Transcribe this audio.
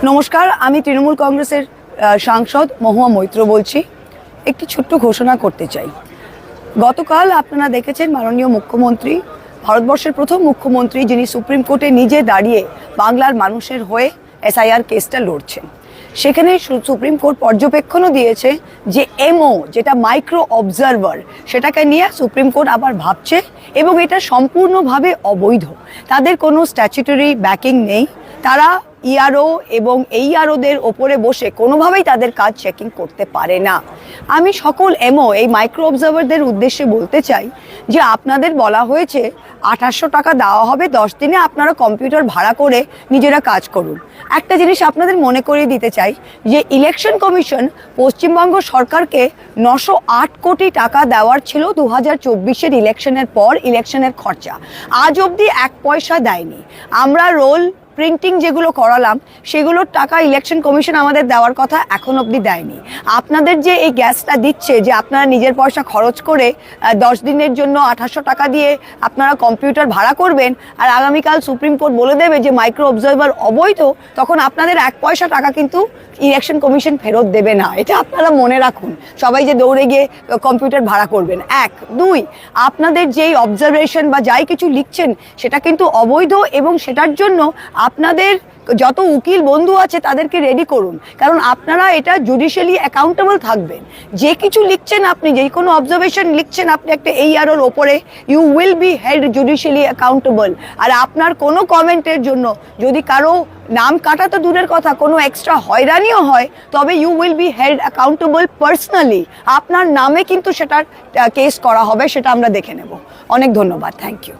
নমস্কার, আমি তৃণমূল কংগ্রেসের সাংসদ মহুয়া মৈত্র বলছি। একটি ছোট্ট ঘোষণা করতে চাই। গতকাল আপনারা দেখেছেন মাননীয় মুখ্যমন্ত্রী, ভারতবর্ষের প্রথম মুখ্যমন্ত্রী যিনি সুপ্রিম কোর্টে নিজে দাঁড়িয়ে বাংলার মানুষের হয়ে এসআইআর কেসটা লড়ছেন। সেখানে সুপ্রিম কোর্ট পর্যবেক্ষণও দিয়েছে যে এমও, যেটা মাইক্রো অবজারভার, সেটাকে নিয়ে সুপ্রিম কোর্ট আবার ভাবছে এবং এটা সম্পূর্ণভাবে অবৈধ। তাদের কোনো স্ট্যাচুটরি ব্যাকিং নেই। তারা ইআরও এবং এইআরওদের ওপরে বসে কোনোভাবেই তাদের কাজ চেকিং করতে পারে না। আমি সকল এমও, এই মাইক্রো অবজারভারদের উদ্দেশ্যে বলতে চাই যে আপনাদের বলা হয়েছে 2800 টাকা দেওয়া হবে 10 দিনে, আপনারা কম্পিউটার ভাড়া করে নিজেরা কাজ করুন। একটা জিনিস আপনাদের মনে করিয়ে দিতে চাই যে ইলেকশন কমিশন পশ্চিমবঙ্গ সরকারকে 908 কোটি টাকা দেওয়ার ছিল 2024-এর ইলেকশনের পর, ইলেকশনের খরচা। আজ অবধি 1 পয়সা দেয়নি। আমরা রোল প্রিন্টিং যেগুলো করালাম সেগুলোর টাকা ইলেকশন কমিশন আমাদের দেওয়ার কথা এখন অবধি দেয়নি। আপনাদের যে এই গ্যাসটা দিচ্ছে, যে আপনারা নিজের পয়সা খরচ করে 10 দিনের জন্য 2800 টাকা দিয়ে আপনারা কম্পিউটার ভাড়া করবেন, আর আগামীকাল সুপ্রিম কোর্ট বলে দেবে যে মাইক্রো অবজারভার অবৈধ, তখন আপনাদের 1 পয়সা টাকা কিন্তু ইলেকশন কমিশন ফেরত দেবে না। এটা আপনারা মনে রাখুন, সবাই যে দৌড়ে গিয়ে কম্পিউটার ভাড়া করবেন। 1, 2, আপনাদের যেই অবজারভেশন বা যাই কিছু লিখছেন সেটা কিন্তু অবৈধ, এবং সেটার জন্য আপনাদের যত উকিল বন্ধু আছে তাদেরকে রেডি করুন, কারণ আপনারা এটা জুডিশিয়ালি অ্যাকাউন্টেবল থাকবেন। যে কিছু লিখছেন আপনি, যে কোনো অবজারভেশন লিখছেন আপনি একটা এইআরওর ওপরে, you will be held judicially accountable. আর আপনার কোনো কমেন্টের জন্য যদি কারো নাম কাটা তো দূরের কথা, কোনো এক্সট্রা হয়রানিও হয়, তবে you will be held accountable personally. আপনার নামে কিন্তু সেটার কেস করা হবে, সেটা আমরা দেখে নেব। অনেক ধন্যবাদ, থ্যাংক ইউ।